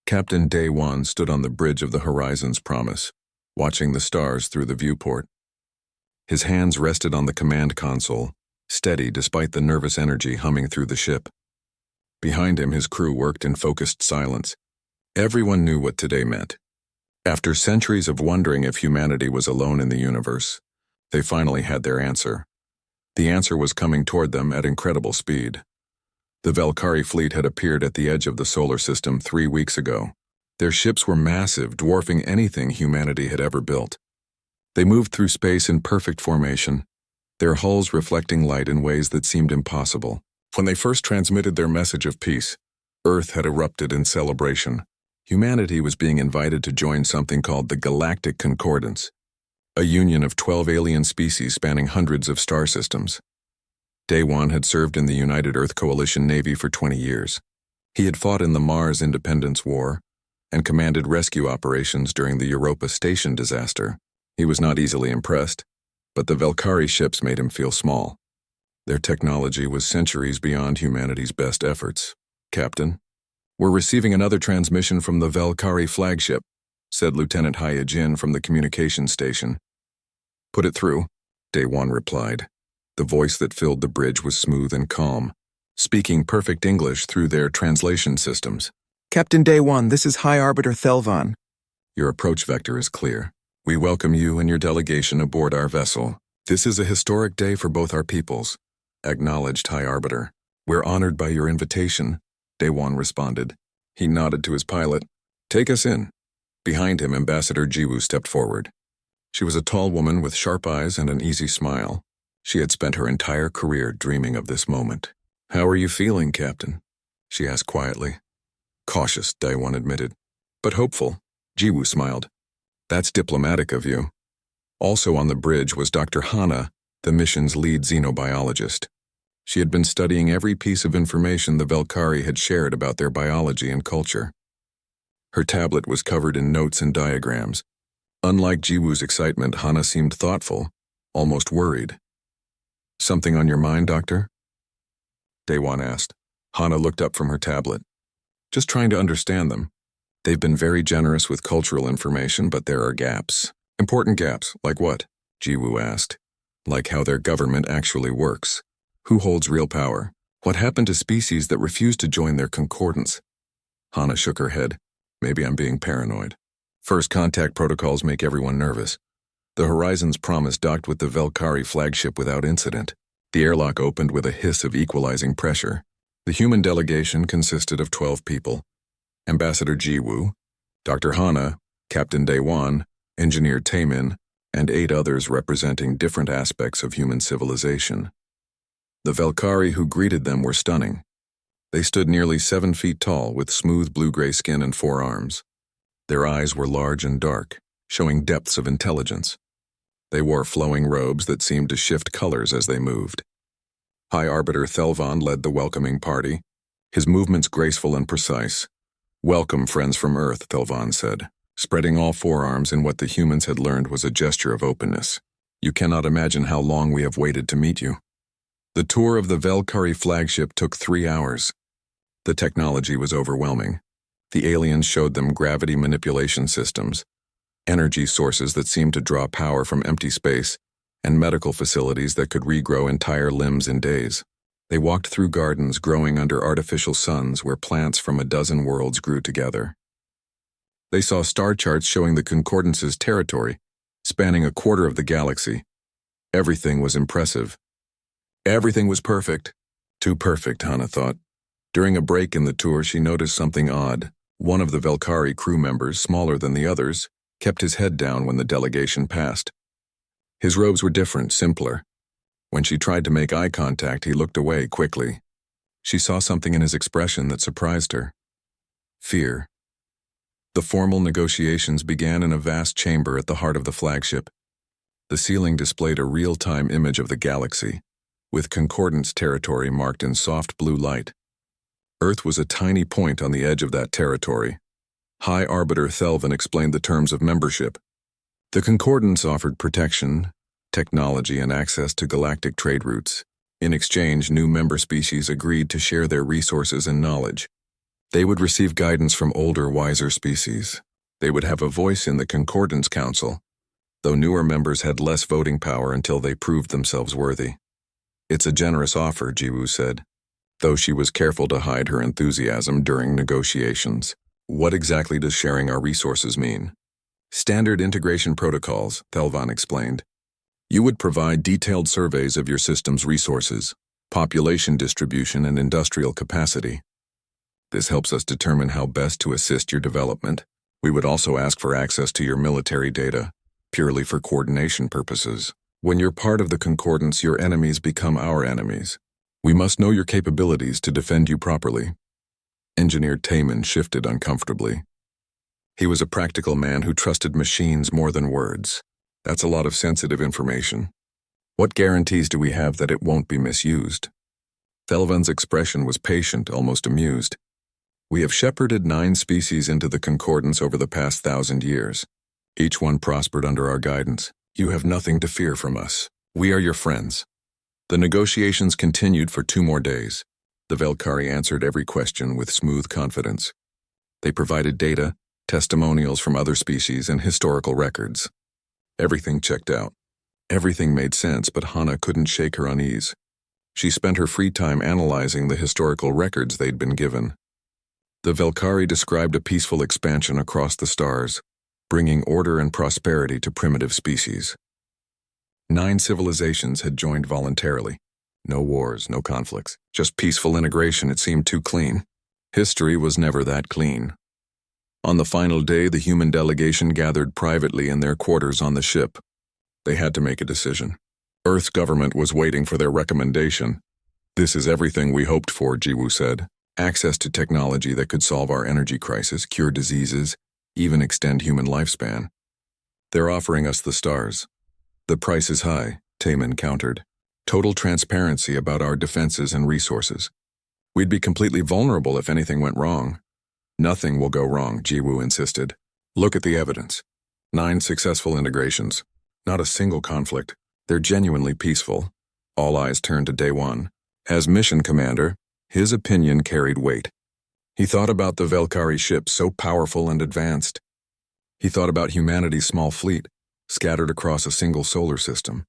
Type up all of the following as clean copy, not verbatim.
Captain Day Wan stood on the bridge of the Horizon's Promise, watching the stars through the viewport. His hands rested on the command console, steady despite the nervous energy humming through the ship. Behind him, his crew worked in focused silence. Everyone knew what today meant. After centuries of wondering if humanity was alone in the universe, they finally had their answer. The answer was coming toward them at incredible speed. The Valkyrie fleet had appeared at the edge of the solar system 3 weeks ago. Their ships were massive, dwarfing anything humanity had ever built. They moved through space in perfect formation, their hulls reflecting light in ways that seemed impossible. When they first transmitted their message of peace, Earth had erupted in celebration. Humanity was being invited to join something called the Galactic Concordance, a union of 12 alien species spanning hundreds of star systems. Day Wan had served in the United Earth Coalition Navy for 20 years. He had fought in the Mars Independence War and commanded rescue operations during the Europa Station disaster. He was not easily impressed, but the Valkyrie ships made him feel small. Their technology was centuries beyond humanity's best efforts. "Captain, we're receiving another transmission from the Valkyrie flagship," said Lieutenant Haya Jin from the communications station. "Put it through," Day Wan replied. The voice that filled the bridge was smooth and calm, speaking perfect English through their translation systems. "Captain Day Wan, this is High Arbiter Thelvan." "Your approach vector is clear. We welcome you and your delegation aboard our vessel. This is a historic day for both our peoples," acknowledged High Arbiter. "We're honored by your invitation," Day Wan responded. He nodded to his pilot. "Take us in." Behind him, Ambassador Jiwoo stepped forward. She was a tall woman with sharp eyes and an easy smile. She had spent her entire career dreaming of this moment. "How are you feeling, Captain?" she asked quietly. "Cautious," Day Wan admitted. "But hopeful," Jiwoo smiled. "That's diplomatic of you." Also on the bridge was Dr. Hana, the mission's lead xenobiologist. She had been studying every piece of information the Valkyrie had shared about their biology and culture. Her tablet was covered in notes and diagrams. Unlike Jiwoo's excitement, Hana seemed thoughtful, almost worried. "Something on your mind, Doctor?" Day Wan asked. Hana looked up from her tablet. "Just trying to understand them. They've been very generous with cultural information, but there are gaps." "Important gaps, like what?" Jiwoo asked. "Like how their government actually works. Who holds real power? What happened to species that refuse to join their concordance?" Hana shook her head. "Maybe I'm being paranoid. First contact protocols make everyone nervous. The Horizon's Promise docked with the Valkyrie flagship without incident. The airlock opened with a hiss of equalizing pressure. The human delegation consisted of 12 people. Ambassador Jiwoo, Dr. Hana, Captain Day Wan, Engineer Taemin, and 8 others representing different aspects of human civilization. The Valkyrie who greeted them were stunning. They stood nearly 7 feet tall with smooth blue-gray skin and 4 arms. Their eyes were large and dark, showing depths of intelligence. They wore flowing robes that seemed to shift colors as they moved. High Arbiter Thelvan led the welcoming party, his movements graceful and precise. "Welcome, friends from Earth," Thelvan said, spreading all 4 arms in what the humans had learned was a gesture of openness. "You cannot imagine how long we have waited to meet you." The tour of the Valkyrie flagship took 3 hours. The technology was overwhelming. The aliens showed them gravity manipulation systems, energy sources that seemed to draw power from empty space, and medical facilities that could regrow entire limbs in days. They walked through gardens growing under artificial suns where plants from a dozen worlds grew together. They saw star charts showing the Concordance's territory, spanning a quarter of the galaxy. Everything was impressive. Everything was perfect. Too perfect, Hana thought. During a break in the tour, she noticed something odd. One of the Valkyrie crew members, smaller than the others, kept his head down when the delegation passed. His robes were different, simpler. When she tried to make eye contact, he looked away quickly. She saw something in his expression that surprised her. Fear. The formal negotiations began in a vast chamber at the heart of the flagship. The ceiling displayed a real-time image of the galaxy, with Concordance territory marked in soft blue light. Earth was a tiny point on the edge of that territory. High Arbiter Thelvan explained the terms of membership. The Concordance offered protection, technology, and access to galactic trade routes. In exchange, new member species agreed to share their resources and knowledge. They would receive guidance from older, wiser species. They would have a voice in the Concordance Council, though newer members had less voting power until they proved themselves worthy. It's a generous offer, Jiwoo said, though she was careful to hide her enthusiasm during negotiations. What exactly does sharing our resources mean? Standard integration protocols, Thelvan explained. You would provide detailed surveys of your system's resources, population distribution, and industrial capacity. This helps us determine how best to assist your development. We would also ask for access to your military data, purely for coordination purposes. When you're part of the Concordance, your enemies become our enemies. We must know your capabilities to defend you properly. Engineer Taman shifted uncomfortably. He was a practical man who trusted machines more than words. That's a lot of sensitive information. What guarantees do we have that it won't be misused? Thelvan's expression was patient, almost amused. We have shepherded 9 species into the Concordance over the past 1,000 years. Each one prospered under our guidance. You have nothing to fear from us. We are your friends. The negotiations continued for 2 more days. The Velkari answered every question with smooth confidence. They provided data, testimonials from other species, and historical records. Everything checked out. Everything made sense, but Hana couldn't shake her unease. She spent her free time analyzing the historical records they'd been given. The Velkari described a peaceful expansion across the stars, bringing order and prosperity to primitive species. 9 civilizations had joined voluntarily. No wars, no conflicts, just peaceful integration. It seemed too clean. History was never that clean. On the final day, the human delegation gathered privately in their quarters on the ship. They had to make a decision. Earth's government was waiting for their recommendation. This is everything we hoped for, Jiwoo said. Access to technology that could solve our energy crisis, cure diseases, even extend human lifespan. They're offering us the stars. The price is high, Taman countered. Total transparency about our defenses and resources. We'd be completely vulnerable if anything went wrong. Nothing will go wrong, Jiwoo insisted. Look at the evidence. 9 successful integrations. Not a single conflict. They're genuinely peaceful. All eyes turned to Day 1. As mission commander, his opinion carried weight. He thought about the Velkari ship, so powerful and advanced. He thought about humanity's small fleet, scattered across a single solar system.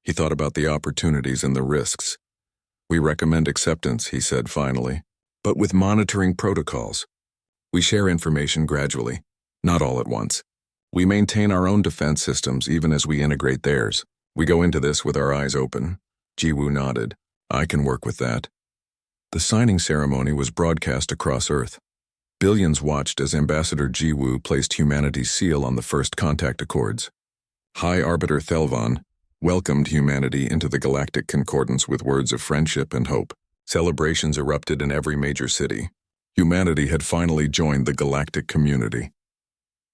He thought about the opportunities and the risks. We recommend acceptance, he said finally, but with monitoring protocols. We share information gradually, not all at once. We maintain our own defense systems even as we integrate theirs. We go into this with our eyes open. Jiwoo nodded. I can work with that. The signing ceremony was broadcast across Earth. Billions watched as Ambassador Jiwoo placed humanity's seal on the first contact accords. High Arbiter Thelvan welcomed humanity into the Galactic Concordance with words of friendship and hope. Celebrations erupted in every major city. Humanity had finally joined the galactic community.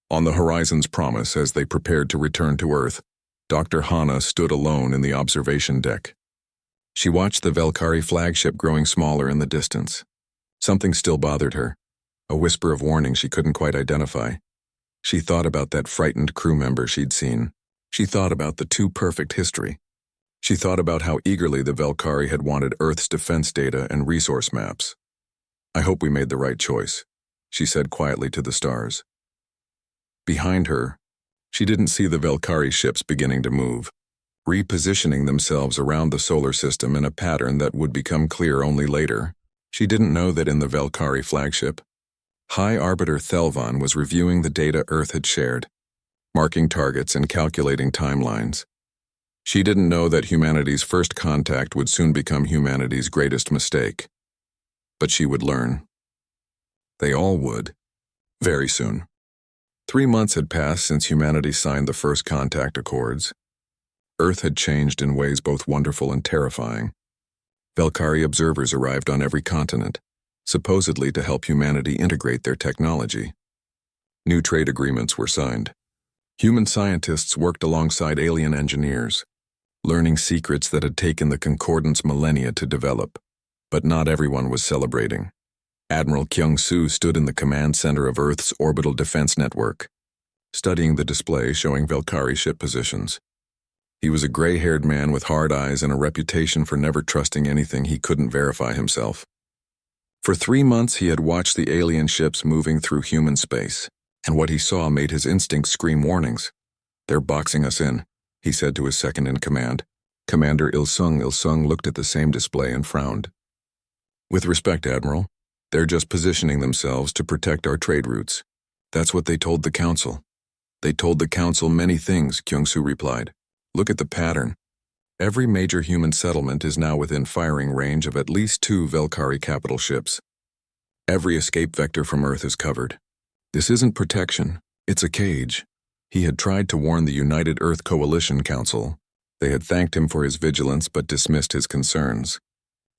On the Horizon's promise, as they prepared to return to Earth, Dr. Hana stood alone in the observation deck. She watched the Velkari flagship growing smaller in the distance. Something still bothered her, a whisper of warning she couldn't quite identify. She thought about that frightened crew member she'd seen. She thought about the too perfect history. She thought about how eagerly the Velkari had wanted Earth's defense data and resource maps. I hope we made the right choice, she said quietly to the stars. Behind her, she didn't see the Velkari ships beginning to move, repositioning themselves around the solar system in a pattern that would become clear only later. She didn't know that in the Velkari flagship, High Arbiter Thelvan was reviewing the data Earth had shared, marking targets and calculating timelines. She didn't know that humanity's first contact would soon become humanity's greatest mistake. But she would learn. They all would, very soon. 3 months had passed since humanity signed the first contact accords. Earth had changed in ways both wonderful and terrifying. Velkari observers arrived on every continent, supposedly to help humanity integrate their technology. New trade agreements were signed. Human scientists worked alongside alien engineers, learning secrets that had taken the Concordance millennia to develop. But not everyone was celebrating. Admiral Kyung-soo stood in the command center of Earth's orbital defense network, studying the display showing Velkari ship positions. He was a gray-haired man with hard eyes and a reputation for never trusting anything he couldn't verify himself. For 3 months he had watched the alien ships moving through human space, and what he saw made his instincts scream warnings. "They're boxing us in," he said to his second-in-command. Commander Il-sung looked at the same display and frowned. "With respect, Admiral, they're just positioning themselves to protect our trade routes. That's what they told the Council." "They told the Council many things," Kyung-soo replied. "Look at the pattern. Every major human settlement is now within firing range of at least 2 Velkari capital ships. Every escape vector from Earth is covered. This isn't protection, it's a cage." He had tried to warn the United Earth Coalition Council. They had thanked him for his vigilance but dismissed his concerns.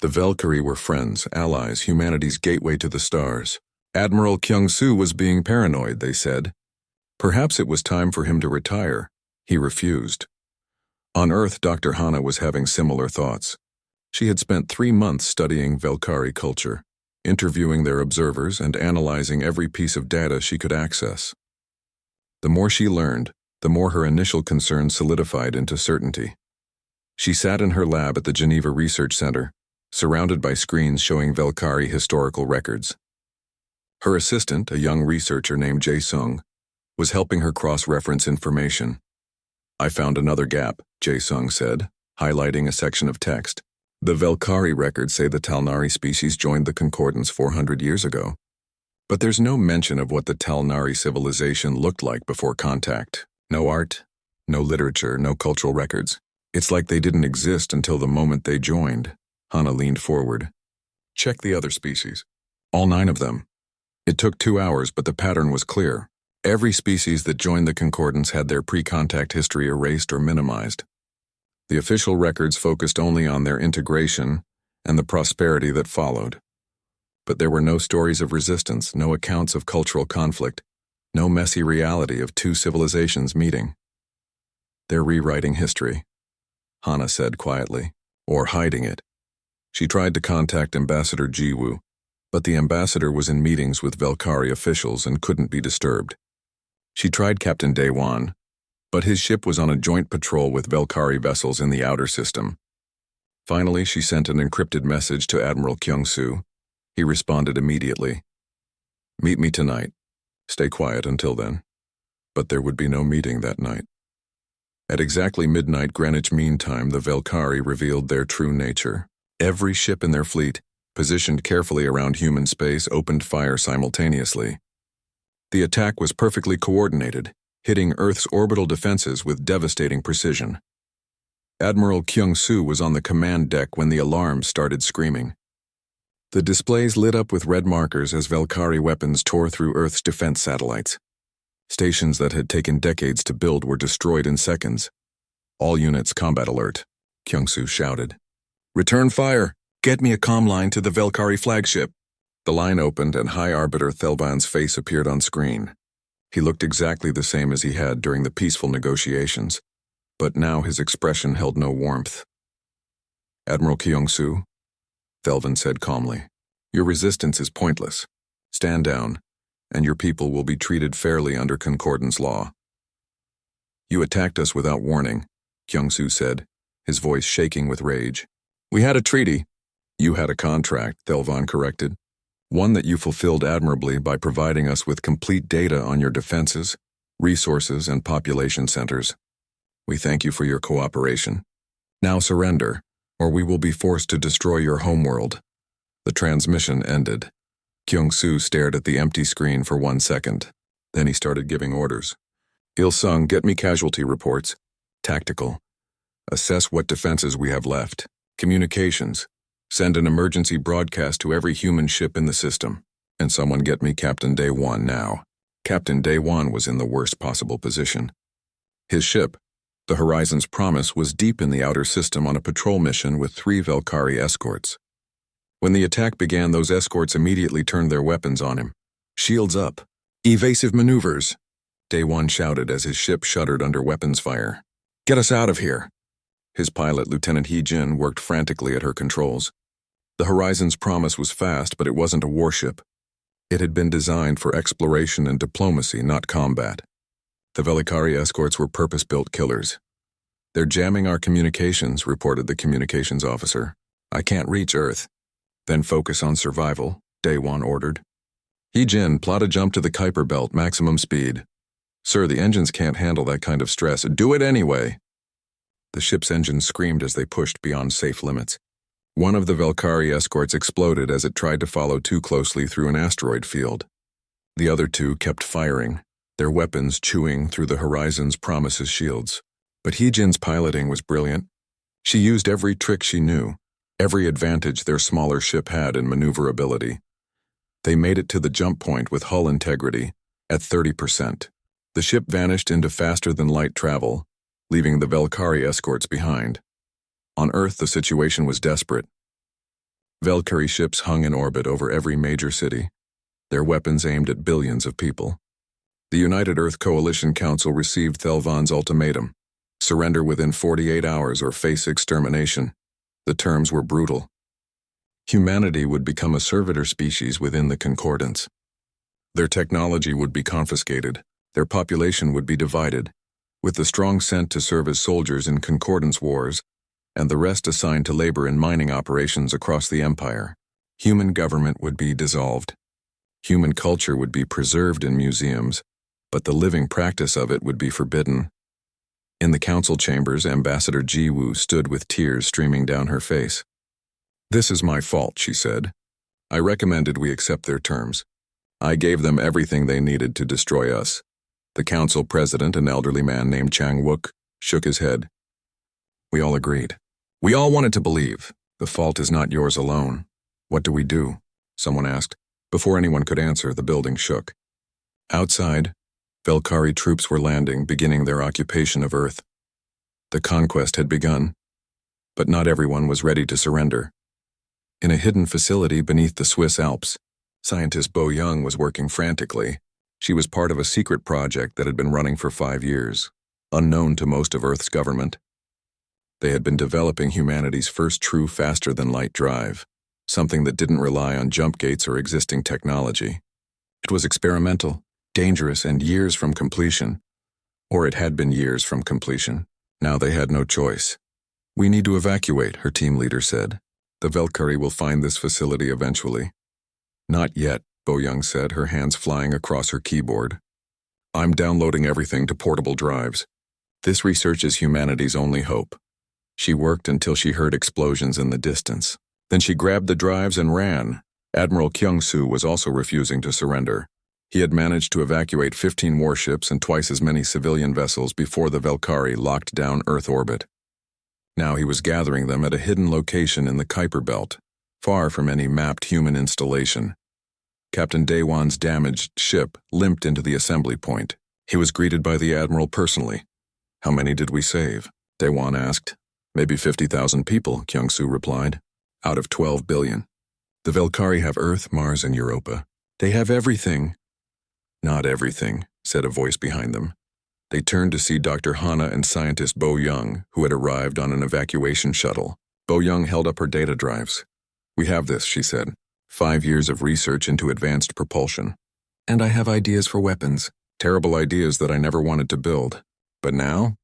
The Velkari were friends, allies, humanity's gateway to the stars. Admiral Kyung-soo was being paranoid, they said. Perhaps it was time for him to retire. He refused. On Earth, Dr. Hana was having similar thoughts. She had spent 3 months studying Velkari culture, interviewing their observers and analyzing every piece of data she could access. The more she learned, the more her initial concerns solidified into certainty. She sat in her lab at the Geneva Research Center, surrounded by screens showing Velkari historical records. Her assistant, a young researcher named Jae-sung, was helping her cross-reference information. "I found another gap," Jae-sung said, highlighting a section of text. "The Velkari records say the Talnari species joined the Concordance 400 years ago. But there's no mention of what the Talnari civilization looked like before contact. No art, no literature, no cultural records. It's like they didn't exist until the moment they joined." Hana leaned forward. "Check the other species. All 9 of them." It took 2 hours, but the pattern was clear. Every species that joined the Concordance had their pre-contact history erased or minimized. The official records focused only on their integration and the prosperity that followed. But there were no stories of resistance, no accounts of cultural conflict, no messy reality of 2 civilizations meeting. "They're rewriting history," Hana said quietly, "or hiding it." She tried to contact Ambassador Jiwoo, but the ambassador was in meetings with Velkari officials and couldn't be disturbed. She tried Captain Daewon, but his ship was on a joint patrol with Velkari vessels in the outer system. Finally, she sent an encrypted message to Admiral Kyung-soo. He responded immediately. "Meet me tonight. Stay quiet until then." But there would be no meeting that night. At exactly midnight Greenwich Mean Time, the Velkari revealed their true nature. Every ship in their fleet, positioned carefully around human space, opened fire simultaneously. The attack was perfectly coordinated, hitting Earth's orbital defenses with devastating precision. Admiral Kyung-soo was on the command deck when the alarms started screaming. The displays lit up with red markers as Velkari weapons tore through Earth's defense satellites. Stations that had taken decades to build were destroyed in seconds. "All units, combat alert," Kyung-soo shouted. "Return fire! Get me a comm line to the Velkari flagship." The line opened and High Arbiter Thelvan's face appeared on screen. He looked exactly the same as he had during the peaceful negotiations, but now his expression held no warmth. "Admiral Kyung-soo," Thelvan said calmly, "your resistance is pointless. Stand down, and your people will be treated fairly under Concordance law." "You attacked us without warning," Kyung-soo said, his voice shaking with rage. "We had a treaty." "You had a contract," Thelvan corrected. "One that you fulfilled admirably by providing us with complete data on your defenses, resources, and population centers. We thank you for your cooperation. Now surrender, or we will be forced to destroy your homeworld." The transmission ended. Kyung-soo stared at the empty screen for 1 second. Then he started giving orders. "Il-sung, get me casualty reports. Tactical. Assess what defenses we have left. Communications. Send an emergency broadcast to every human ship in the system. And someone get me Captain Daewon now." Captain Daewon was in the worst possible position. His ship, the Horizon's Promise, was deep in the outer system on a patrol mission with 3 Velkari escorts. When the attack began, those escorts immediately turned their weapons on him. "Shields up. Evasive maneuvers," Daewon shouted as his ship shuddered under weapons fire. "Get us out of here." His pilot, Lieutenant Hee-jin, worked frantically at her controls. The Horizon's Promise was fast, but it wasn't a warship. It had been designed for exploration and diplomacy, not combat. The Velkari escorts were purpose-built killers. "They're jamming our communications," reported the communications officer. "I can't reach Earth." "Then focus on survival," Day-Wan ordered. He-Jin, plot a jump to the Kuiper Belt, maximum speed. Sir, the engines can't handle that kind of stress. Do it anyway. The ship's engines screamed as they pushed beyond safe limits. One of the Valkyrie escorts exploded as it tried to follow too closely through an asteroid field. The other two kept firing, their weapons chewing through the horizon's promises shields. But He-Jin's piloting was brilliant. She used every trick she knew, every advantage their smaller ship had in maneuverability. They made it to the jump point with hull integrity, at 30%. The ship vanished into faster-than-light travel, leaving the Valkyrie escorts behind. On Earth, the situation was desperate. Valkyrie ships hung in orbit over every major city, their weapons aimed at billions of people. The United Earth Coalition Council received Thelvan's ultimatum: surrender within 48 hours or face extermination. The terms were brutal. Humanity would become a servitor species within the Concordance. Their technology would be confiscated, their population would be divided, with the strong sent to serve as soldiers in Concordance wars, and the rest assigned to labor in mining operations across the Empire. Human government would be dissolved. Human culture would be preserved in museums, but the living practice of it would be forbidden. In the council chambers, Ambassador Ji-Woo stood with tears streaming down her face. "This is my fault," she said. "I recommended we accept their terms. I gave them everything they needed to destroy us." The council president, an elderly man named Chang-wook, shook his head. "We all agreed. We all wanted to believe. The fault is not yours alone. What do we do?" someone asked. Before anyone could answer, the building shook. Outside, Valkyrie troops were landing, beginning their occupation of Earth. The conquest had begun, but not everyone was ready to surrender. In a hidden facility beneath the Swiss Alps, scientist Bo Young was working frantically. She was part of a secret project that had been running for 5 years, unknown to most of Earth's government. They had been developing humanity's first true faster-than-light drive, something that didn't rely on jump gates or existing technology. It was experimental, dangerous, and years from completion. Or it had been years from completion. Now they had no choice. "We need to evacuate," her team leader said. "The Valkyrie will find this facility eventually." "Not yet," Bo Young said, her hands flying across her keyboard. "I'm downloading everything to portable drives. This research is humanity's only hope." She worked until she heard explosions in the distance. Then she grabbed the drives and ran. Admiral Kyung-soo was also refusing to surrender. He had managed to evacuate 15 warships and twice as many civilian vessels before the Valkyrie locked down Earth orbit. Now he was gathering them at a hidden location in the Kuiper Belt, far from any mapped human installation. Captain Day-Wan's damaged ship limped into the assembly point. He was greeted by the Admiral personally. "How many did we save?" Day-Wan asked. "Maybe 50,000 people," Kyung-soo replied. "Out of 12 billion. The Valkyrie have Earth, Mars, and Europa. They have everything." "Not everything," said a voice behind them. They turned to see Dr. Hana and scientist Bo Young, who had arrived on an evacuation shuttle. Bo Young held up her data drives. "We have this," she said. 5 years of research into advanced propulsion. And I have ideas for weapons. Terrible ideas that I never wanted to build. But now?"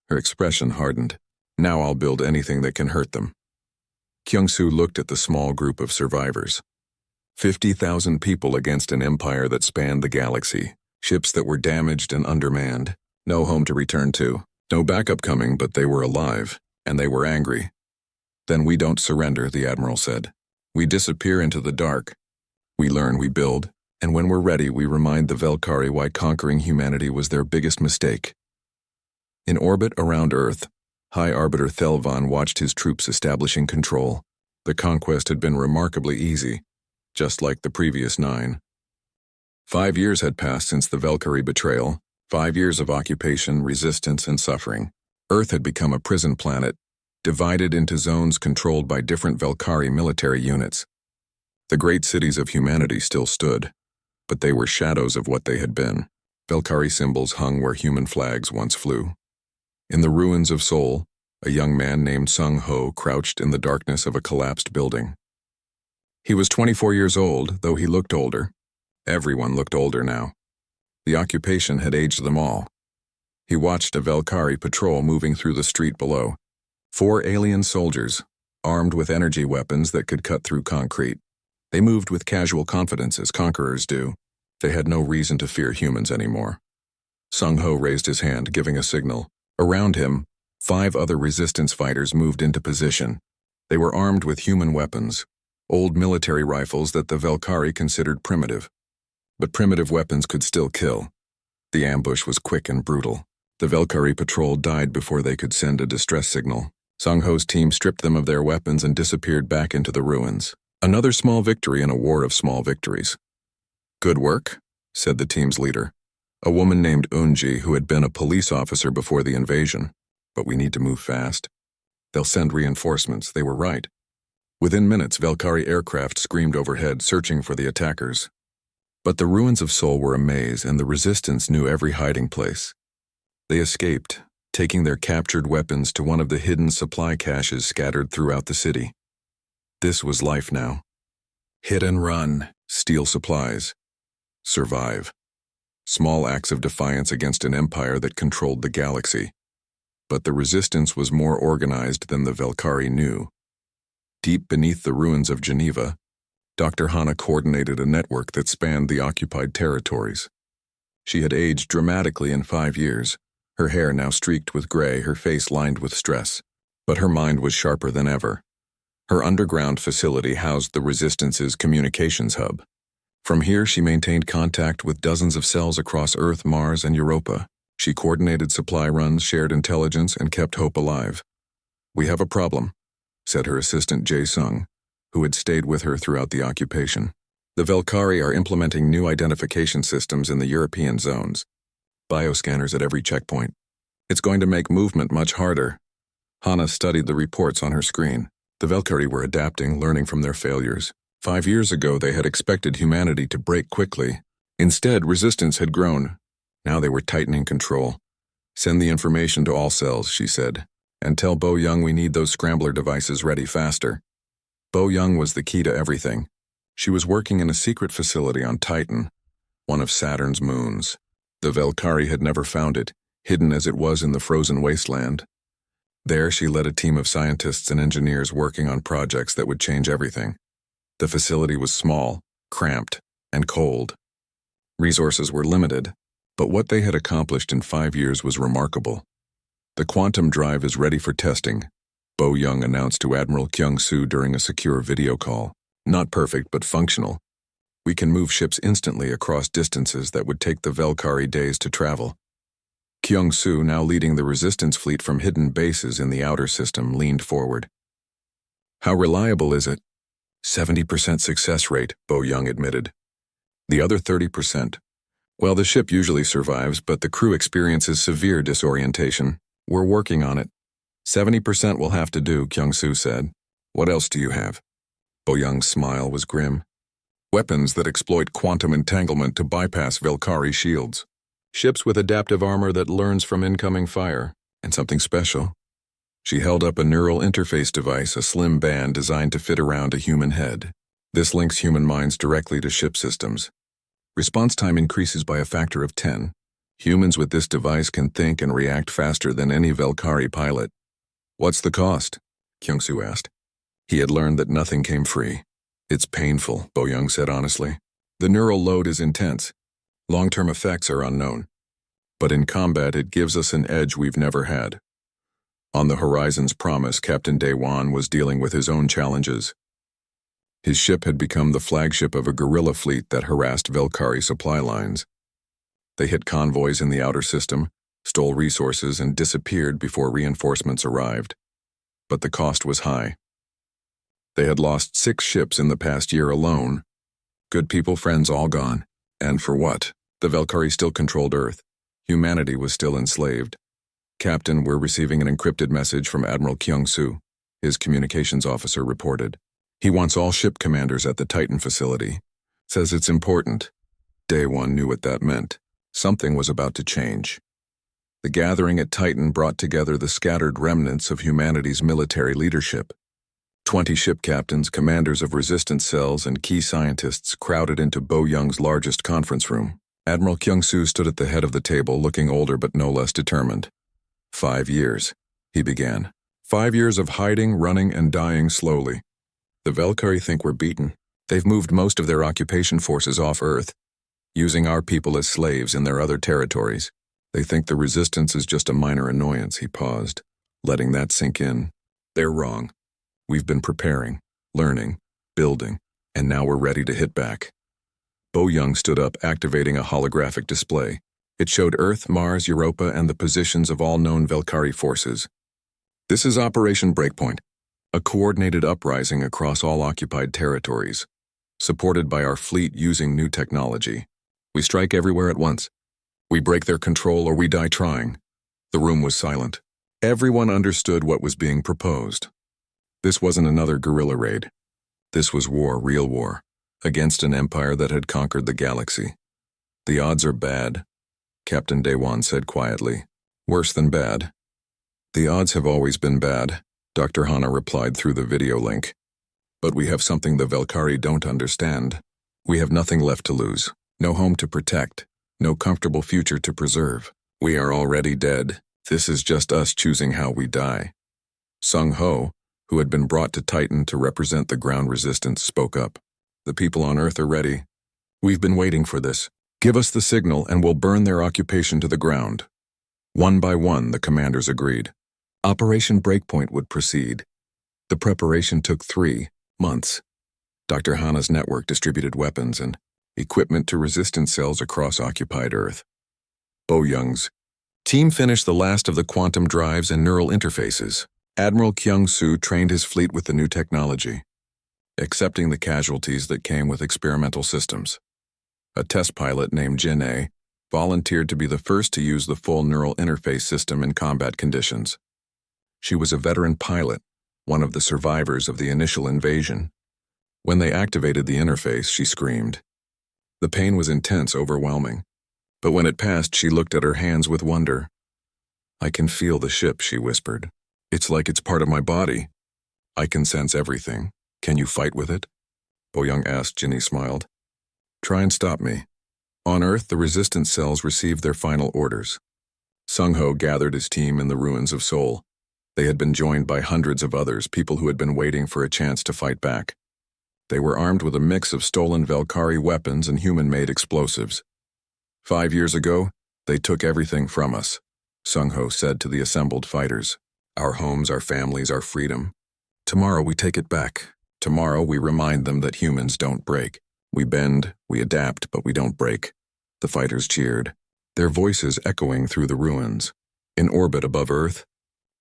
Her expression hardened. "Now I'll build anything that can hurt them." Kyung-soo looked at the small group of survivors. 50,000 people against an empire that spanned the galaxy. Ships that were damaged and undermanned. No home to return to. No backup coming, but they were alive, and they were angry. "Then we don't surrender," the Admiral said. "We disappear into the dark. We learn, we build, and when we're ready, we remind the Valkyrie why conquering humanity was their biggest mistake." In orbit around Earth, High Arbiter Thelvan watched his troops establishing control. The conquest had been remarkably easy, just like the previous 9. 5 years had passed since the Valkyrie betrayal, 5 years of occupation, resistance, and suffering. Earth had become a prison planet, divided into zones controlled by different Valkyrie military units. The great cities of humanity still stood, but they were shadows of what they had been. Valkyrie symbols hung where human flags once flew. In the ruins of Seoul, a young man named Sung-ho crouched in the darkness of a collapsed building. He was 24 years old, though he looked older. Everyone looked older now. The occupation had aged them all. He watched a Valkyrie patrol moving through the street below. 4 alien soldiers, armed with energy weapons that could cut through concrete. They moved with casual confidence as conquerors do. They had no reason to fear humans anymore. Sung Ho raised his hand, giving a signal. Around him, 5 other resistance fighters moved into position. They were armed with human weapons, old military rifles that the Velkari considered primitive. But primitive weapons could still kill. The ambush was quick and brutal. The Velkari patrol died before they could send a distress signal. Sung Ho's team stripped them of their weapons and disappeared back into the ruins. Another small victory in a war of small victories. "Good work," said the team's leader, a woman named Unji who had been a police officer before the invasion. "But we need to move fast. They'll send reinforcements." They were right. Within minutes, Velkari aircraft screamed overhead, searching for the attackers. But the ruins of Seoul were a maze, and the resistance knew every hiding place. They escaped, taking their captured weapons to one of the hidden supply caches scattered throughout the city. This was life now. Hit and run, steal supplies, survive. Small acts of defiance against an empire that controlled the galaxy. But the resistance was more organized than the Velkari knew. Deep beneath the ruins of Geneva, Dr. Hana coordinated a network that spanned the occupied territories. She had aged dramatically in 5 years, her hair now streaked with gray, her face lined with stress. But her mind was sharper than ever. Her underground facility housed the Resistance's communications hub. From here, she maintained contact with dozens of cells across Earth, Mars, and Europa. She coordinated supply runs, shared intelligence, and kept hope alive. "We have a problem," said her assistant Jae Sung, who had stayed with her throughout the occupation. "The Velkari are implementing new identification systems in the European zones. Bioscanners at every checkpoint. It's going to make movement much harder." Hana studied the reports on her screen. The Velkari were adapting, learning from their failures. 5 years ago, they had expected humanity to break quickly. Instead, resistance had grown. Now they were tightening control. "Send the information to all cells," she said, "and tell Bo Young we need those scrambler devices ready faster." Bo Young was the key to everything. She was working in a secret facility on Titan, one of Saturn's moons. The Velkari had never found it, hidden as it was in the frozen wasteland. There, she led a team of scientists and engineers working on projects that would change everything. The facility was small, cramped, and cold. Resources were limited, but what they had accomplished in 5 years was remarkable. "The quantum drive is ready for testing," Bo Young announced to Admiral Kyung-soo during a secure video call. "Not perfect, but functional. We can move ships instantly across distances that would take the Velkari days to travel." Kyung-soo, now leading the resistance fleet from hidden bases in the outer system, leaned forward. "How reliable is it?" 70% success rate, Bo Young admitted. "The other 30%. Well, the ship usually survives, but the crew experiences severe disorientation. We're working on it." 70% will have to do, Kyung-soo said. "What else do you have?" Bo Young's smile was grim. "Weapons that exploit quantum entanglement to bypass Velkari shields. Ships with adaptive armor that learns from incoming fire. And something special." She held up a neural interface device, a slim band designed to fit around a human head. "This links human minds directly to ship systems. Response time increases by a factor of 10. Humans with this device can think and react faster than any Velkari pilot." "What's the cost?" Kyung-soo asked. He had learned that nothing came free. "It's painful," Bo Young said honestly. "The neural load is intense. Long-term effects are unknown. But in combat, it gives us an edge we've never had." On the Horizon's Promise, Captain Daewon was dealing with his own challenges. His ship had become the flagship of a guerrilla fleet that harassed Velkari supply lines. They hit convoys in the outer system, stole resources, and disappeared before reinforcements arrived. But the cost was high. They had lost 6 ships in the past year alone. Good people, friends all gone. And for what? The Velkari still controlled Earth. Humanity was still enslaved. "Captain, we're receiving an encrypted message from Admiral Kyung-soo," his communications officer reported. "He wants all ship commanders at the Titan facility. Says it's important." Daewon knew what that meant. Something was about to change. The gathering at Titan brought together the scattered remnants of humanity's military leadership. 20 ship captains, commanders of resistance cells, and key scientists crowded into Bo Young's largest conference room. Admiral Kyung-soo stood at the head of the table, looking older but no less determined. 5 years, he began. 5 years of hiding, running, and dying slowly. The Velkari think we're beaten. They've moved most of their occupation forces off Earth, using our people as slaves in their other territories. They think the resistance is just a minor annoyance." He paused, letting that sink in. "They're wrong. We've been preparing, learning, building, and now we're ready to hit back." Bo Young stood up, activating a holographic display. It showed Earth, Mars, Europa, and the positions of all known Valkyrie forces. "This is Operation Breakpoint, a coordinated uprising across all occupied territories, supported by our fleet using new technology. We strike everywhere at once. We break their control or we die trying." The room was silent. Everyone understood what was being proposed. This wasn't another guerrilla raid. This was war, real war, against an empire that had conquered the galaxy. "The odds are bad," Captain Dewan said quietly. "Worse than bad." "The odds have always been bad," Dr. Hana replied through the video link. "But we have something the Valkyrie don't understand. We have nothing left to lose, no home to protect, no comfortable future to preserve. We are already dead. This is just us choosing how we die." Sung Ho, who had been brought to Titan to represent the ground resistance, spoke up. "The people on Earth are ready. We've been waiting for this. Give us the signal and we'll burn their occupation to the ground." One by one, the commanders agreed. Operation Breakpoint would proceed. The preparation took 3 months. Dr. Hana's network distributed weapons and equipment to resistance cells across occupied Earth. Bo Young's team finished the last of the quantum drives and neural interfaces. Admiral Kyung-soo trained his fleet with the new technology, accepting the casualties that came with experimental systems. A test pilot named Jin-A volunteered to be the first to use the full neural interface system in combat conditions. She was a veteran pilot, one of the survivors of the initial invasion. When they activated the interface, she screamed. The pain was intense, overwhelming. But when it passed, she looked at her hands with wonder. "I can feel the ship," she whispered. "It's like it's part of my body. I can sense everything. Can you fight with it?" Bo Young asked. Ginny smiled. "Try and stop me." On Earth, the resistance cells received their final orders. Sung Ho gathered his team in the ruins of Seoul. They had been joined by hundreds of others, people who had been waiting for a chance to fight back. They were armed with a mix of stolen Valkyrie weapons and human-made explosives. 5 years ago, they took everything from us, Sung Ho said to the assembled fighters. "Our homes, our families, our freedom. Tomorrow we take it back. Tomorrow we remind them that humans don't break. We bend, we adapt, but we don't break." The fighters cheered, their voices echoing through the ruins. In orbit above Earth,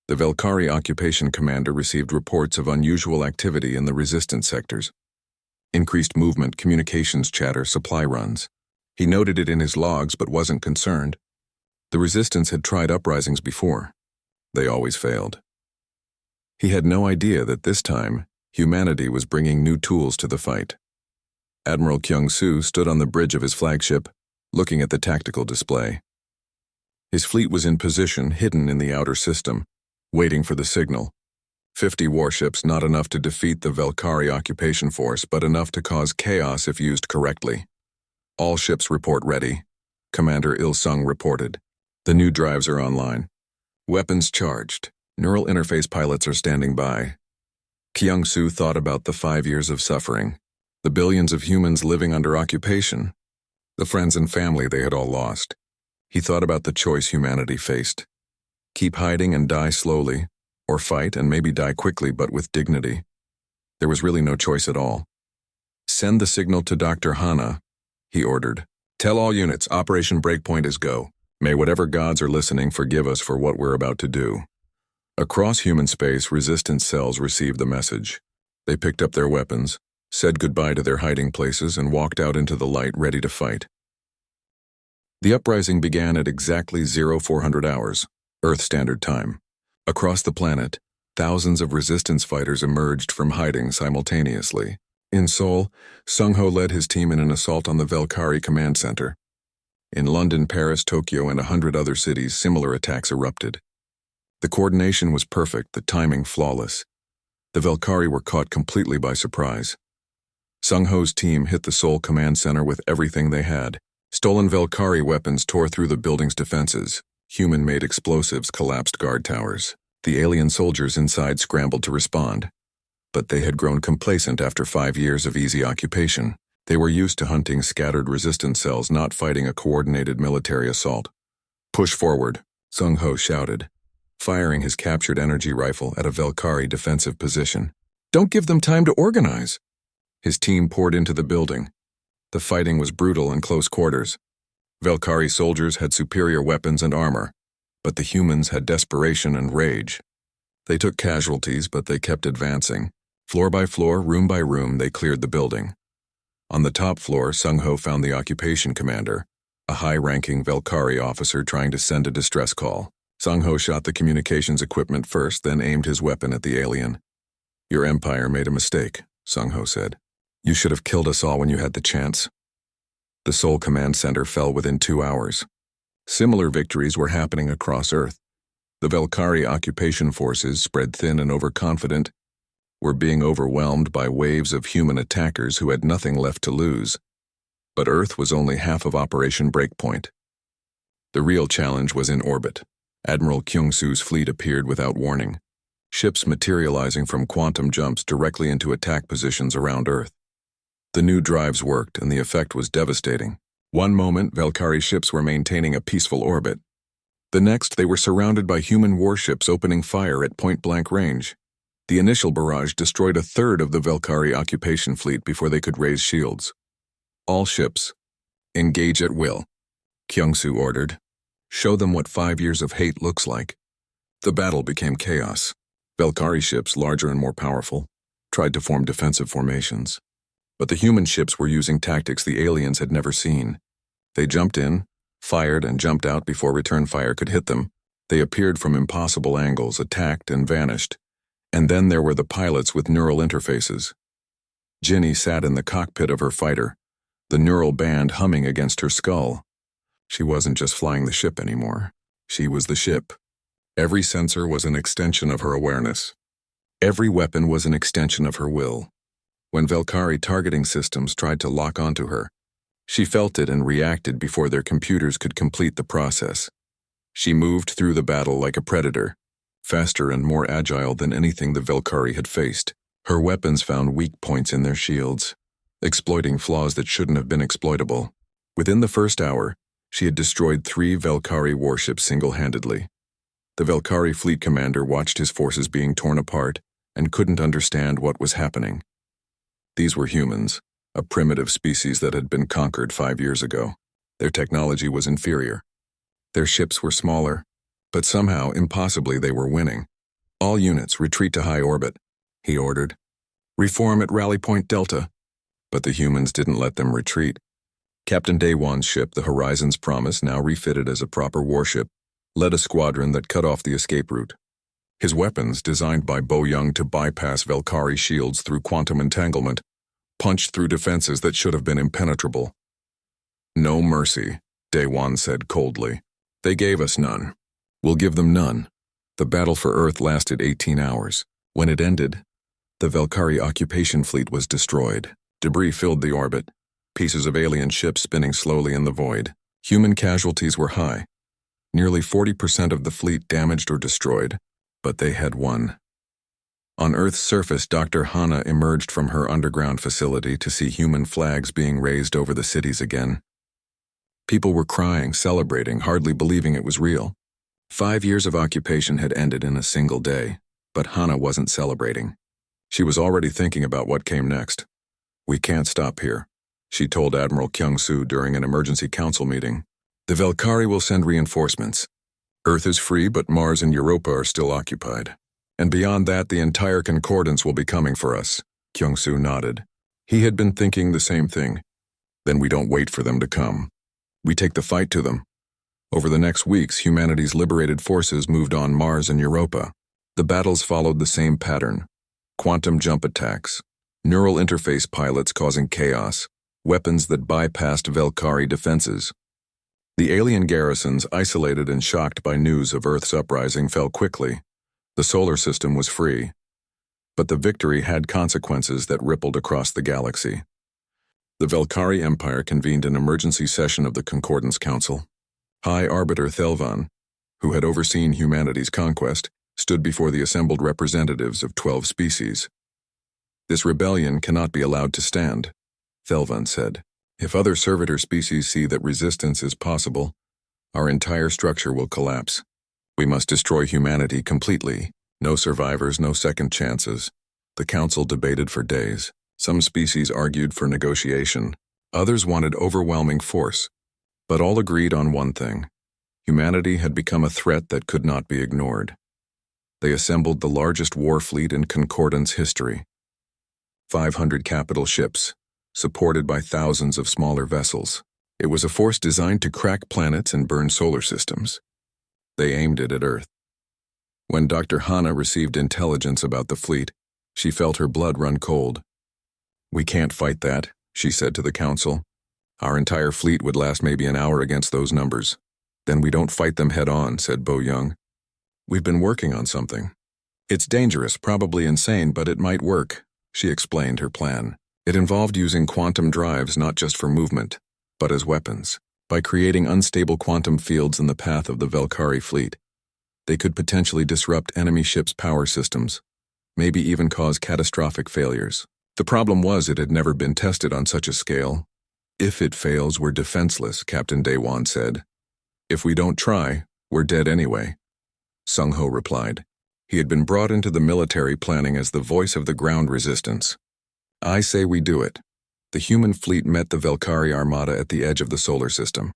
the Valkyrie occupation commander received reports of unusual activity in the resistance sectors. Increased movement, communications chatter, supply runs. He noted it in his logs but wasn't concerned. The resistance had tried uprisings before. They always failed. He had no idea that this time, humanity was bringing new tools to the fight. Admiral Kyung-soo stood on the bridge of his flagship, looking at the tactical display. His fleet was in position, hidden in the outer system, waiting for the signal. 50 warships, not enough to defeat the Valkyrie occupation force, but enough to cause chaos if used correctly. "All ships report ready," Commander Il-sung reported. "The new drives are online. Weapons charged. Neural interface pilots are standing by." Kyung-soo thought about the 5 years of suffering, the billions of humans living under occupation, the friends and family they had all lost. He thought about the choice humanity faced. Keep hiding and die slowly, or fight and maybe die quickly but with dignity. There was really no choice at all. "Send the signal to Dr. Hana," he ordered. "Tell all units, Operation Breakpoint is go. May whatever gods are listening forgive us for what we're about to do." Across human space, resistance cells received the message. They picked up their weapons, said goodbye to their hiding places, and walked out into the light ready to fight. The uprising began at exactly 0400 hours, Earth Standard Time. Across the planet, thousands of resistance fighters emerged from hiding simultaneously. In Seoul, Sung Ho led his team in an assault on the Valkyrie Command Center. In London, Paris, Tokyo, and 100 other cities, similar attacks erupted. The coordination was perfect, the timing flawless. The Valkyrie were caught completely by surprise. Sung Ho's team hit the Seoul Command Center with everything they had. Stolen Valkyrie weapons tore through the building's defenses. Human-made explosives collapsed guard towers. The alien soldiers inside scrambled to respond. But they had grown complacent after 5 years of easy occupation. They were used to hunting scattered resistance cells, not fighting a coordinated military assault. "Push forward," Sung Ho shouted, firing his captured energy rifle at a Velkari defensive position. "Don't give them time to organize." His team poured into the building. The fighting was brutal in close quarters. Velkari soldiers had superior weapons and armor, but the humans had desperation and rage. They took casualties, but they kept advancing. Floor by floor, room by room, they cleared the building. On the top floor, Sung Ho found the occupation commander, a high-ranking Velkari officer trying to send a distress call. Sung Ho shot the communications equipment first, then aimed his weapon at the alien. "Your empire made a mistake," Sung Ho said. "You should have killed us all when you had the chance." The Seoul Command Center fell within 2 hours. Similar victories were happening across Earth. The Velkari occupation forces, spread thin and overconfident, were being overwhelmed by waves of human attackers who had nothing left to lose. But Earth was only half of Operation Breakpoint. The real challenge was in orbit. Admiral Kyung-soo's fleet appeared without warning, ships materializing from quantum jumps directly into attack positions around Earth. The new drives worked, and the effect was devastating. One moment, Velkari ships were maintaining a peaceful orbit. The next, they were surrounded by human warships opening fire at point-blank range. The initial barrage destroyed a third of the Velkari occupation fleet before they could raise shields. "All ships, engage at will," Kyung-soo ordered. "Show them what 5 years of hate looks like." The battle became chaos. Velkari ships, larger and more powerful, tried to form defensive formations. But the human ships were using tactics the aliens had never seen. They jumped in, fired, and jumped out before return fire could hit them. They appeared from impossible angles, attacked, and vanished. And then there were the pilots with neural interfaces. Ginny sat in the cockpit of her fighter, the neural band humming against her skull. She wasn't just flying the ship anymore. She was the ship. Every sensor was an extension of her awareness. Every weapon was an extension of her will. When Velkari targeting systems tried to lock onto her, she felt it and reacted before their computers could complete the process. She moved through the battle like a predator, faster and more agile than anything the Velkari had faced. Her weapons found weak points in their shields, exploiting flaws that shouldn't have been exploitable. Within the first hour, she had destroyed 3 Velkari warships single-handedly. The Velkari fleet commander watched his forces being torn apart and couldn't understand what was happening. These were humans, a primitive species that had been conquered 5 years ago. Their technology was inferior. Their ships were smaller, but somehow, impossibly, they were winning. "All units, retreat to high orbit," he ordered. "Reform at Rally Point Delta." But the humans didn't let them retreat. Captain Daewon's ship, the Horizon's Promise, now refitted as a proper warship, led a squadron that cut off the escape route. His weapons, designed by Bo Young to bypass Velkari shields through quantum entanglement, punched through defenses that should have been impenetrable. "No mercy," Daewon said coldly. "They gave us none. We'll give them none." The battle for Earth lasted 18 hours. When it ended, the Velkari occupation fleet was destroyed. Debris filled the orbit, pieces of alien ships spinning slowly in the void. Human casualties were high. Nearly 40% of the fleet damaged or destroyed, but they had won. On Earth's surface, Dr. Hana emerged from her underground facility to see human flags being raised over the cities again. People were crying, celebrating, hardly believing it was real. 5 years of occupation had ended in a single day, but Hana wasn't celebrating. She was already thinking about what came next. "We can't stop here," she told Admiral Kyung-soo during an emergency council meeting. "The Velkari will send reinforcements. Earth is free, but Mars and Europa are still occupied. And beyond that, the entire concordance will be coming for us." Kyung-soo nodded. He had been thinking the same thing. "Then we don't wait for them to come. We take the fight to them." Over the next weeks, humanity's liberated forces moved on Mars and Europa. The battles followed the same pattern. Quantum jump attacks, neural interface pilots causing chaos, weapons that bypassed Velkari defenses. The alien garrisons, isolated and shocked by news of Earth's uprising, fell quickly. The solar system was free. But the victory had consequences that rippled across the galaxy. The Velkari Empire convened an emergency session of the Concordance Council. High Arbiter Thelvan, who had overseen humanity's conquest, stood before the assembled representatives of 12 species. This rebellion cannot be allowed to stand, Thelvan said. If other servitor species see that resistance is possible, our entire structure will collapse. We must destroy humanity completely. No survivors, no second chances. The council debated for days. Some species argued for negotiation. Others wanted overwhelming force. But all agreed on one thing. Humanity had become a threat that could not be ignored. They assembled the largest war fleet in Concordance history. 500 capital ships, supported by thousands of smaller vessels. It was a force designed to crack planets and burn solar systems. They aimed it at Earth. When Dr. Hana received intelligence about the fleet, she felt her blood run cold. "We can't fight that," she said to the council. "Our entire fleet would last maybe an hour against those numbers." "Then we don't fight them head-on," said Bo Young. "We've been working on something. It's dangerous, probably insane, but it might work," she explained her plan. It involved using quantum drives not just for movement, but as weapons. By creating unstable quantum fields in the path of the Velkari fleet, they could potentially disrupt enemy ships' power systems, maybe even cause catastrophic failures. The problem was it had never been tested on such a scale. "If it fails, we're defenseless," Captain Daewon said. "If we don't try, we're dead anyway," Sung Ho replied. He had been brought into the military planning as the voice of the ground resistance. "I say we do it." The human fleet met the Velkari armada at the edge of the solar system.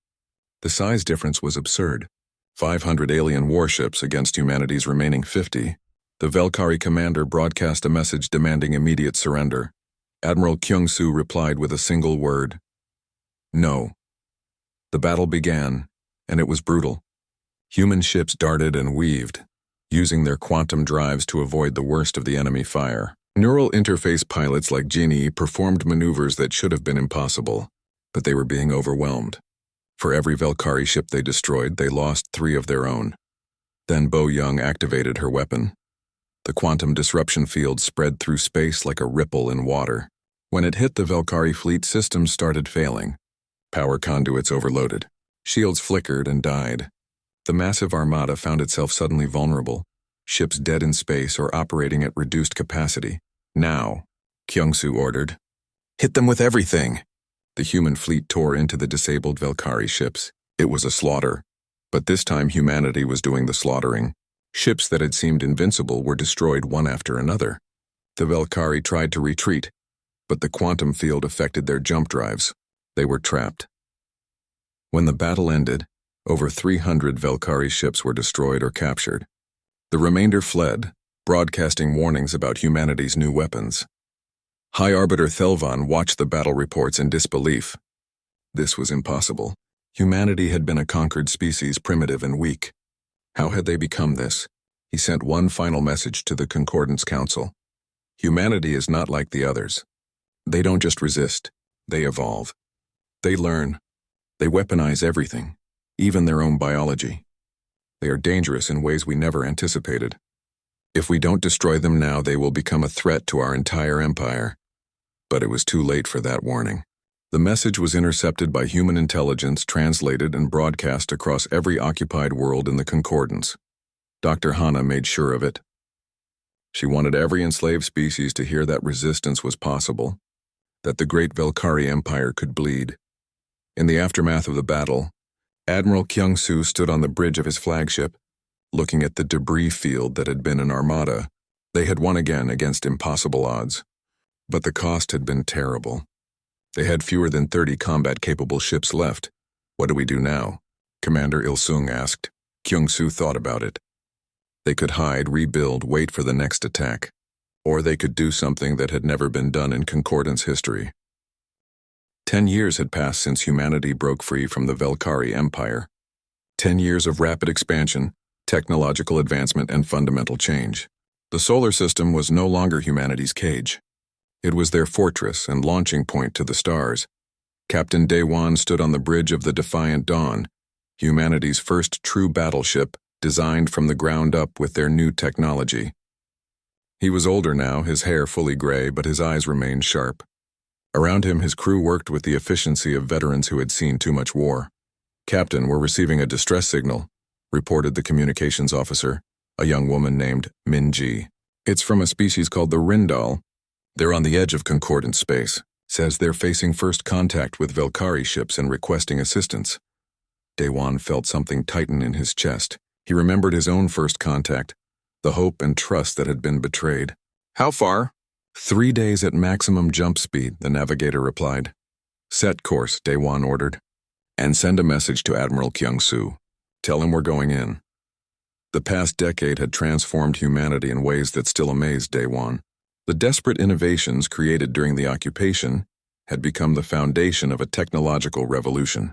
The size difference was absurd. 500 alien warships against humanity's remaining 50. The Velkari commander broadcast a message demanding immediate surrender. Admiral Kyung-soo replied with a single word: "No." The battle began, and it was brutal. Human ships darted and weaved, using their quantum drives to avoid the worst of the enemy fire. Neural interface pilots like Genie performed maneuvers that should have been impossible, but they were being overwhelmed. For every Velkari ship they destroyed, they lost 3 of their own. Then Bo Young activated her weapon. The quantum disruption field spread through space like a ripple in water. When it hit the Velkari fleet, systems started failing. Power conduits overloaded. Shields flickered and died. The massive armada found itself suddenly vulnerable, ships dead in space or operating at reduced capacity. "Now," Kyung-soo ordered. "Hit them with everything." The human fleet tore into the disabled Velkari ships. It was a slaughter, but this time humanity was doing the slaughtering. Ships that had seemed invincible were destroyed one after another. The Velkari tried to retreat, but the quantum field affected their jump drives. They were trapped. When the battle ended, over 300 Velkari ships were destroyed or captured. The remainder fled, broadcasting warnings about humanity's new weapons. High Arbiter Thelvan watched the battle reports in disbelief. This was impossible. Humanity had been a conquered species, primitive and weak. How had they become this? He sent one final message to the Concordance Council. Humanity is not like the others. They don't just resist, they evolve. They learn. They weaponize everything, even their own biology. They are dangerous in ways we never anticipated. If we don't destroy them now, they will become a threat to our entire empire. But it was too late for that warning. The message was intercepted by human intelligence, translated and broadcast across every occupied world in the Concordance. Dr. Hana made sure of it. She wanted every enslaved species to hear that resistance was possible, that the great Velkari Empire could bleed. In the aftermath of the battle, Admiral Kyung-soo stood on the bridge of his flagship, looking at the debris field that had been an armada. They had won again against impossible odds. But the cost had been terrible. They had fewer than 30 combat-capable ships left. "What do we do now?" Commander Il-sung asked. Kyung-soo thought about it. They could hide, rebuild, wait for the next attack. Or they could do something that had never been done in Concordance history. 10 years had passed since humanity broke free from the Velkari Empire. 10 years of rapid expansion, technological advancement, and fundamental change. The solar system was no longer humanity's cage. It was their fortress and launching point to the stars. Captain Daewon stood on the bridge of the Defiant Dawn, humanity's first true battleship, designed from the ground up with their new technology. He was older now, his hair fully gray, but his eyes remained sharp. Around him, his crew worked with the efficiency of veterans who had seen too much war. "Captain, we're receiving a distress signal," reported the communications officer, a young woman named Min-ji. "It's from a species called the Rindal. They're on the edge of concordant space. Says they're facing first contact with Velkari ships and requesting assistance. Dewan felt something tighten in his chest. He remembered his own first contact, the hope and trust that had been betrayed. How far? 3 days at maximum jump speed, the navigator replied. Set course, Dewan ordered. And send a message to Admiral Kyung-soo. Tell him we're going in. The past decade had transformed humanity in ways that still amazed Dewan. The desperate innovations created during the occupation had become the foundation of a technological revolution.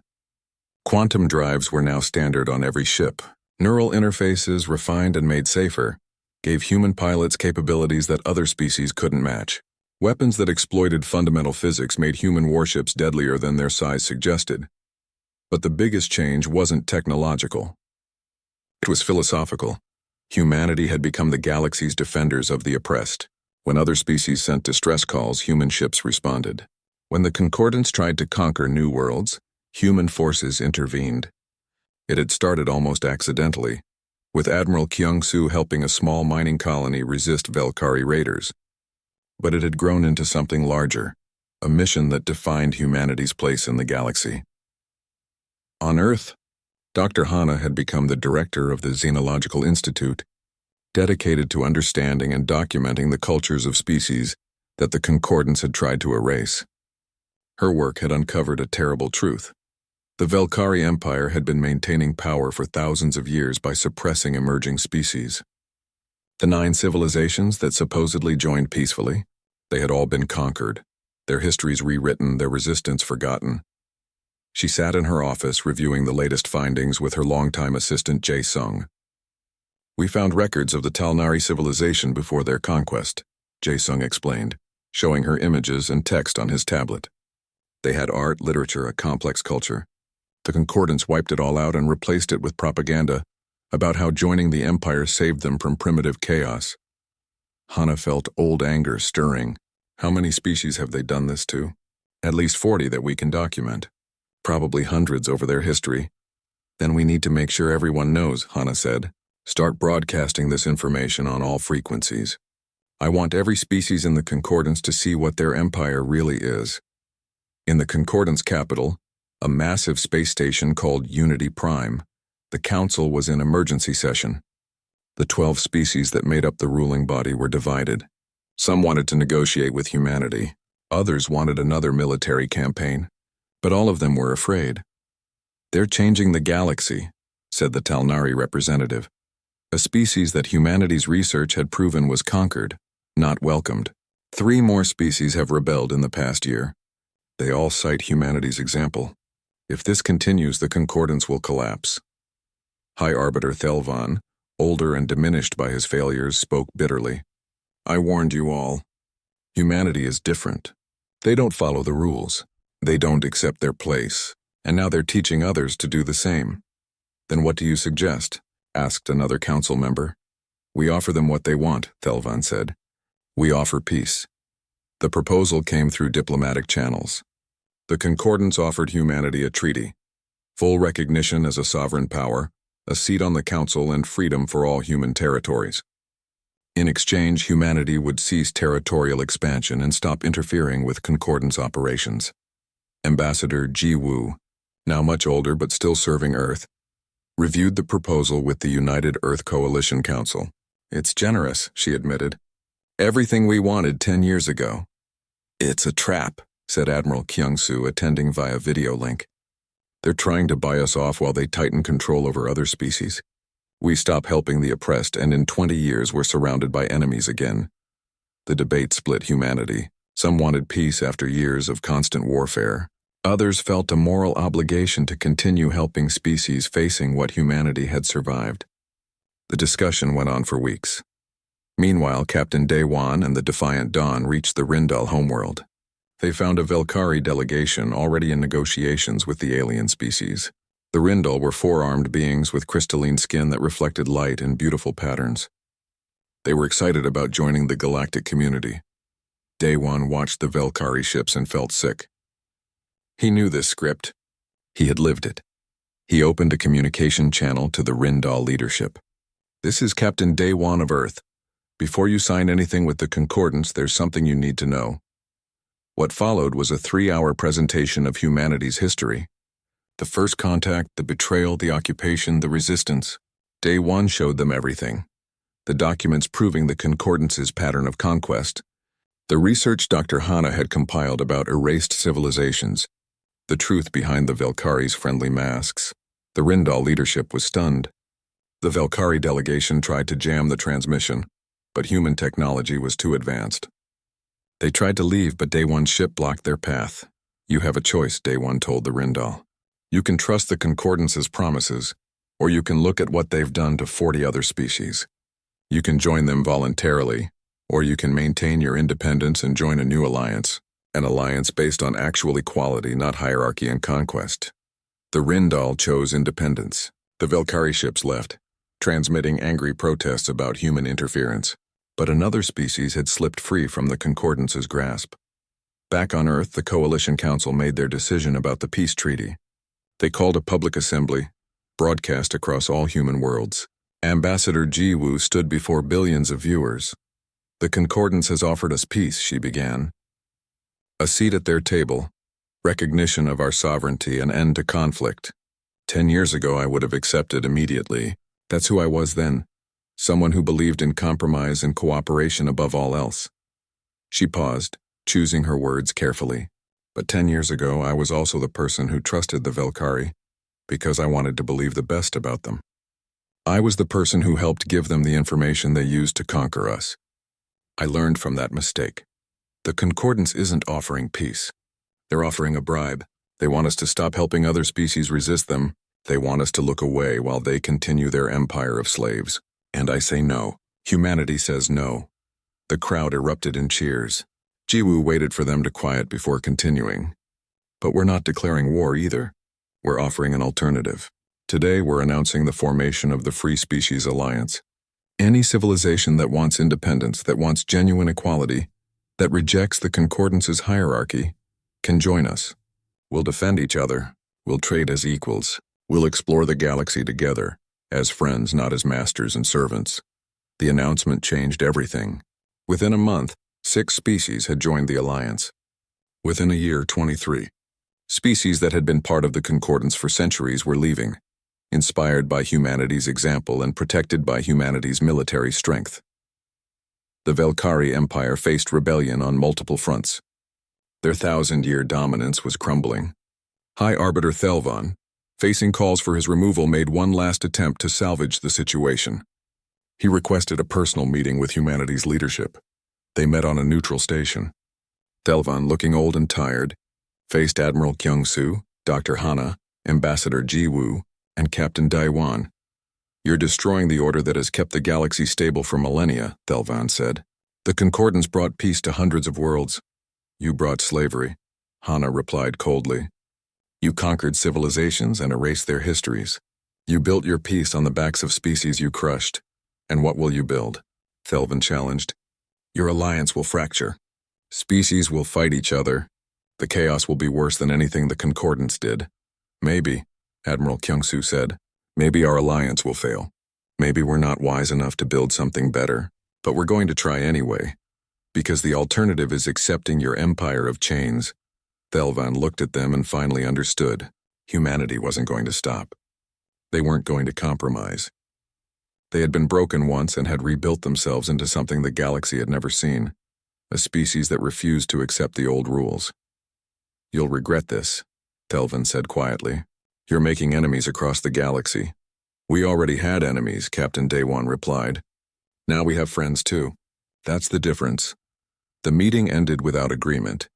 Quantum drives were now standard on every ship. Neural interfaces, refined and made safer, gave human pilots capabilities that other species couldn't match. Weapons that exploited fundamental physics made human warships deadlier than their size suggested. But the biggest change wasn't technological. It was philosophical. Humanity had become the galaxy's defenders of the oppressed. When other species sent distress calls, human ships responded. When the concordants tried to conquer new worlds, human forces intervened. It had started almost accidentally, with Admiral Kyung-soo helping a small mining colony resist Velkari raiders. But it had grown into something larger, a mission that defined humanity's place in the galaxy. On Earth, Dr. Hana had become the director of the Xenological Institute, dedicated to understanding and documenting the cultures of species that the concordants had tried to erase. Her work had uncovered a terrible truth. The Velkari Empire had been maintaining power for thousands of years by suppressing emerging species. The 9 civilizations that supposedly joined peacefully, they had all been conquered, their histories rewritten, their resistance forgotten. She sat in her office reviewing the latest findings with her longtime assistant Jae-sung. We found records of the Talnari civilization before their conquest, Jae-sung explained, showing her images and text on his tablet. They had art, literature, a complex culture. The concordants wiped it all out and replaced it with propaganda about how joining the empire saved them from primitive chaos. Hana felt old anger stirring. How many species have they done this to? At least 40 that we can document. Probably hundreds over their history. Then we need to make sure everyone knows, Hana said. Start broadcasting this information on all frequencies. I want every species in the concordance to see what their empire really is. In the concordance capital, a massive space station called Unity Prime, the council was in emergency session. The 12 species that made up the ruling body were divided. Some wanted to negotiate with humanity. Others wanted another military campaign. But all of them were afraid. They're changing the galaxy, said the Talnari representative. A species that humanity's research had proven was conquered, not welcomed. 3 more species have rebelled in the past year. They all cite humanity's example. If this continues, the concordance will collapse. High Arbiter Thelvan, older and diminished by his failures, spoke bitterly. I warned you all. Humanity is different. They don't follow the rules. They don't accept their place. And now they're teaching others to do the same. Then what do you suggest? Asked another council member. We offer them what they want, Thelvan said. We offer peace. The proposal came through diplomatic channels. The concordance offered humanity a treaty, full recognition as a sovereign power, a seat on the council, and freedom for all human territories. In exchange, humanity would cease territorial expansion and stop interfering with concordance operations. Ambassador Ji Woo, now much older but still serving Earth, reviewed the proposal with the United Earth Coalition Council. It's generous, she admitted. Everything we wanted 10 years ago. It's a trap, said Admiral Kyung-soo, attending via video link. They're trying to buy us off while they tighten control over other species. We stop helping the oppressed, and in 20 years we're surrounded by enemies again. The debate split humanity. Some wanted peace after years of constant warfare. Others felt a moral obligation to continue helping species facing what humanity had survived. The discussion went on for weeks. Meanwhile, Captain Daewon and the Defiant Dawn reached the Rindal homeworld. They found a Velkari delegation already in negotiations with the alien species. The Rindal were 4-armed beings with crystalline skin that reflected light in beautiful patterns. They were excited about joining the galactic community. Daewon watched the Velkari ships and felt sick. He knew this script. He had lived it. He opened a communication channel to the Rindal leadership. This is Captain Daewon of Earth. Before you sign anything with the Concordance, there's something you need to know. What followed was a 3-hour presentation of humanity's history. The first contact, the betrayal, the occupation, the resistance. Day 1 showed them everything. The documents proving the Concordance's pattern of conquest. The research Dr. Hana had compiled about erased civilizations. The truth behind the Velkari's friendly masks. The Rindal leadership was stunned. The Velkari delegation tried to jam the transmission, but human technology was too advanced. They tried to leave, but Day 1's ship blocked their path. You have a choice, Day 1 told the Rindal. You can trust the Concordance's promises, or you can look at what they've done to 40 other species. You can join them voluntarily, or you can maintain your independence and join a new alliance, an alliance based on actual equality, not hierarchy and conquest. The Rindal chose independence. The Velkari ships left, transmitting angry protests about human interference. But another species had slipped free from the Concordance's grasp. Back on Earth, the Coalition Council made their decision about the peace treaty. They called a public assembly, broadcast across all human worlds. Ambassador Ji-woo stood before billions of viewers. The Concordance has offered us peace, she began. A seat at their table, recognition of our sovereignty, an end to conflict. 10 years ago, I would have accepted immediately. That's who I was then. Someone who believed in compromise and cooperation above all else. She paused, choosing her words carefully. But 10 years ago, I was also the person who trusted the Velkari, because I wanted to believe the best about them. I was the person who helped give them the information they used to conquer us. I learned from that mistake. The Concordance isn't offering peace. They're offering a bribe. They want us to stop helping other species resist them. They want us to look away while they continue their empire of slaves. And I say no. Humanity says no. The crowd erupted in cheers. Ji-woo waited for them to quiet before continuing. But we're not declaring war either. We're offering an alternative. Today we're announcing the formation of the Free Species Alliance. Any civilization that wants independence, that wants genuine equality, that rejects the Concordance's hierarchy, can join us. We'll defend each other. We'll trade as equals. We'll explore the galaxy together. As friends, not as masters and servants. The announcement changed everything. Within a month, 6 species had joined the alliance. Within a year, 23. Species that had been part of the Concordance for centuries were leaving, inspired by humanity's example and protected by humanity's military strength. The Velkari Empire faced rebellion on multiple fronts. Their 1,000-year dominance was crumbling. High Arbiter Thelvan, facing calls for his removal, made one last attempt to salvage the situation. He requested a personal meeting with humanity's leadership. They met on a neutral station. Thelvan, looking old and tired, faced Admiral Kyung-soo, Dr. Hana, Ambassador Ji-woo, and Captain Daiwan. You're destroying the order that has kept the galaxy stable for millennia, Thelvan said. The Concordance brought peace to hundreds of worlds. You brought slavery, Hana replied coldly. You conquered civilizations and erased their histories. You built your peace on the backs of species you crushed. And what will you build? Thelvan challenged. Your alliance will fracture. Species will fight each other. The chaos will be worse than anything the Concordance did. Maybe, Admiral Kyung-soo said, maybe our alliance will fail. Maybe we're not wise enough to build something better, but we're going to try anyway. Because the alternative is accepting your empire of chains. Thelvan looked at them and finally understood. Humanity wasn't going to stop. They weren't going to compromise. They had been broken once and had rebuilt themselves into something the galaxy had never seen, a species that refused to accept the old rules. You'll regret this, Thelvan said quietly. You're making enemies across the galaxy. We already had enemies, Captain Daiwan replied. Now we have friends too. That's the difference. The meeting ended without agreement.